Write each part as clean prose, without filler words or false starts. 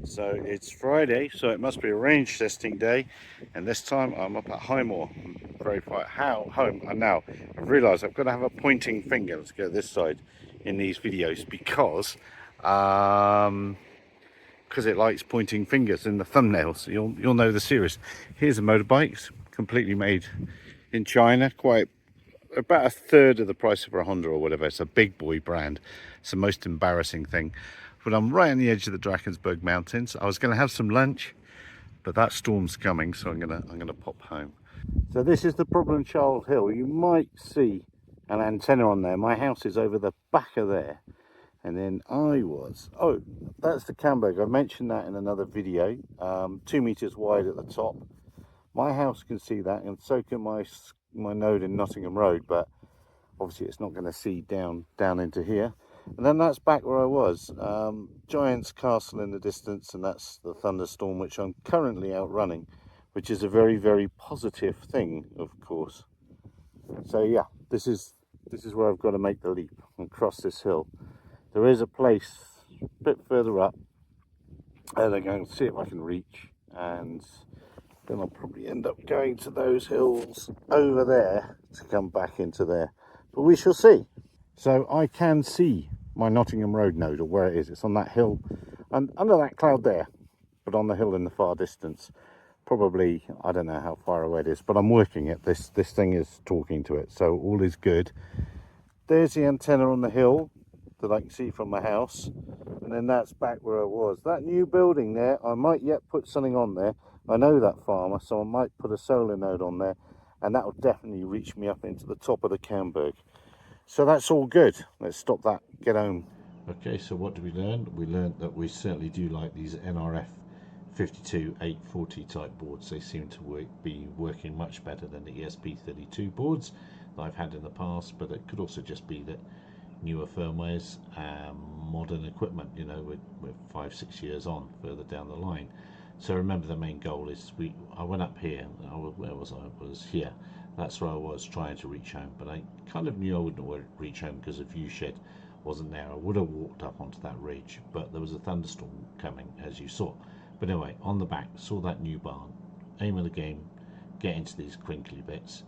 So it's Friday, so it must be a range testing day, and this time I'm up at Highmore. I'm very far home, and now I've realised I've got to have a pointing finger. Let's go this side in these videos because it likes pointing fingers in the thumbnails. You'll know the series. Here's a motorbike, it's completely made in China, quite about a third of the price of a Honda or whatever. It's a big boy brand. It's the most embarrassing thing. But I'm right on the edge of the Drakensberg Mountains. I was going to have some lunch, but that storm's coming, so I'm gonna pop home. So this is the problem child hill. You might see an antenna on there. My house is over the back of there, and then oh, that's the Camberg. I mentioned that in another video. 2 meters wide at the top. My house can see that, and so can my node in Nottingham Road, but obviously it's not going to see down into here. And then that's back where I was. Giant's Castle in the distance, and that's the thunderstorm which I'm currently outrunning, which is a very, very positive thing, of course. So yeah, this is where I've got to make the leap and cross this hill. There is a place a bit further up, and I'm going to see if I can reach, and then I'll probably end up going to those hills over there to come back into there. But we shall see. So I can see my Nottingham Road node, or where it is. It's on that hill and under that cloud there, but on the hill in the far distance. Probably, I don't know how far away it is, but I'm working it. This thing is talking to it, so all is good. There's the antenna on the hill that I can see from my house, and then that's back where I was. That new building there, I might yet put something on there. I know that farmer, so I might put a solar node on there, and that will definitely reach me up into the top of the Camberg. So that's all good. Let's stop that, get home. Okay, so what did we learn? We learned that we certainly do like these NRF 52840 type boards. They seem to be working much better than the ESP32 boards that I've had in the past, but it could also just be that newer firmwares, modern equipment, you know, we're 5-6 years on further down the line. So remember, the main goal is I went up here. Where was I? I was here. That's where I was trying to reach home, but I kind of knew I wouldn't reach home because the view shed wasn't there. I would have walked up onto that ridge, but there was a thunderstorm coming, as you saw. But anyway, on the back, saw that new barn. Aim of the game, get into these crinkly bits,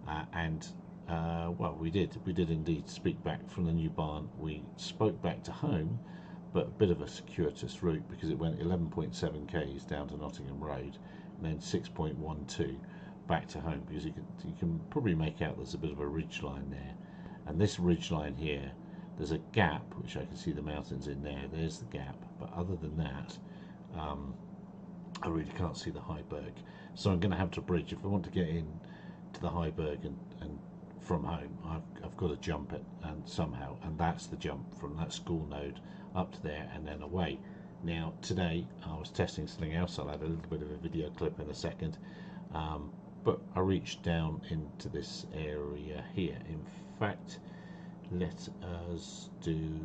well, we did indeed speak back from the new barn. We spoke back to home, but a bit of a circuitous route because it went 11.7 k's down to Nottingham Road and then 6.12 back to home, because you can probably make out there's a bit of a ridge line there, and this ridge line here, there's a gap which I can see the mountains in there. There's the gap, but other than that, I really can't see the Heiberg. So I'm going to have to bridge if I want to get in to the Heiberg and from home. I've got to jump it and somehow, and that's the jump from that school node up to there and then away. Now today I was testing something else. I'll add a little bit of a video clip in a second, but I reached down into this area here. In fact, let us do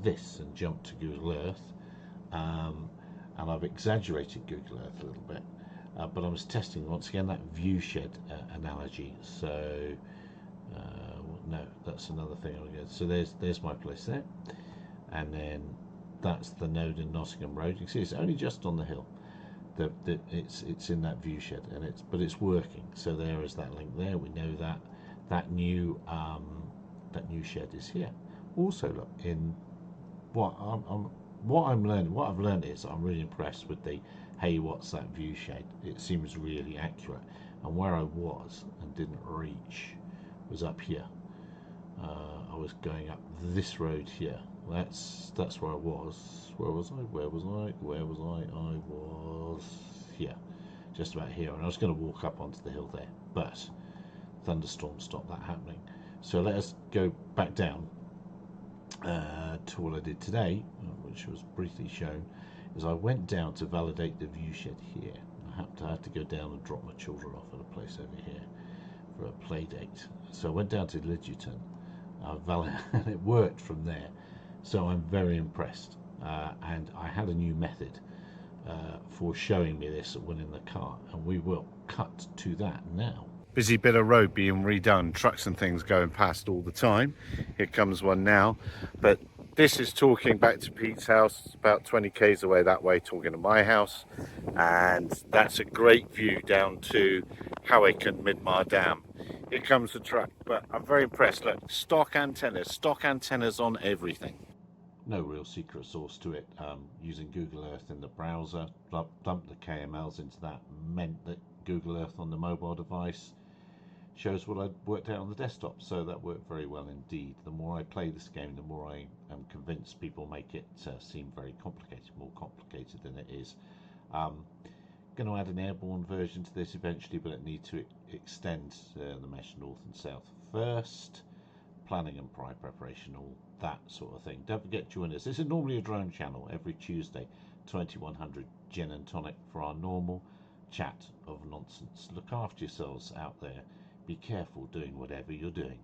this and jump to Google Earth, and I've exaggerated Google Earth a little bit, but I was testing once again that view shed analogy. So no, that's another thing. So there's my place there, and then that's the node in Nottingham Road. You can see it's only just on the hill. It's in that view shed, and it's working. So there is that link there. We know that new shed is here. Also, look, in what I've learned is I'm really impressed with the Heywhatsthat view shed. It seems really accurate, and where I was and didn't reach was up here. I was going up this road here. That's where I was. Where was I? I was here, just about here, and I was going to walk up onto the hill there, but thunderstorm stopped that happening. So let us go back down to what I did today, which was briefly shown. Is I went down to validate the view shed here. I had to go down and drop my children off at a place over here for a play date. So I went down to Lidgerton, and it worked from there. So I'm very impressed, and I had a new method for showing me this when in the car, and we will cut to that now. Busy bit of road being redone, trucks and things going past all the time. Here comes one now, but This is talking back to Pete's house. It's about 20 k's away that way, talking to my house, and that's a great view down to Howick and Midmar Dam. Here comes the truck, but I'm very impressed. Look, stock antennas on everything. No real secret sauce to it. Using Google Earth in the browser, dump the KMLs into that, meant that Google Earth on the mobile device shows what I'd worked out on the desktop, so that worked very well indeed. The more I play this game, the more I am convinced people make it seem very complicated, more complicated than it is. Going to add an airborne version to this eventually, but it needs to extend the mesh north and south first. Planning and prior preparation, all that sort of thing. Don't forget to join us. This is normally a drone channel every Tuesday, 2100 gin and tonic for our normal chat of nonsense. Look after yourselves out there. Be careful doing whatever you're doing.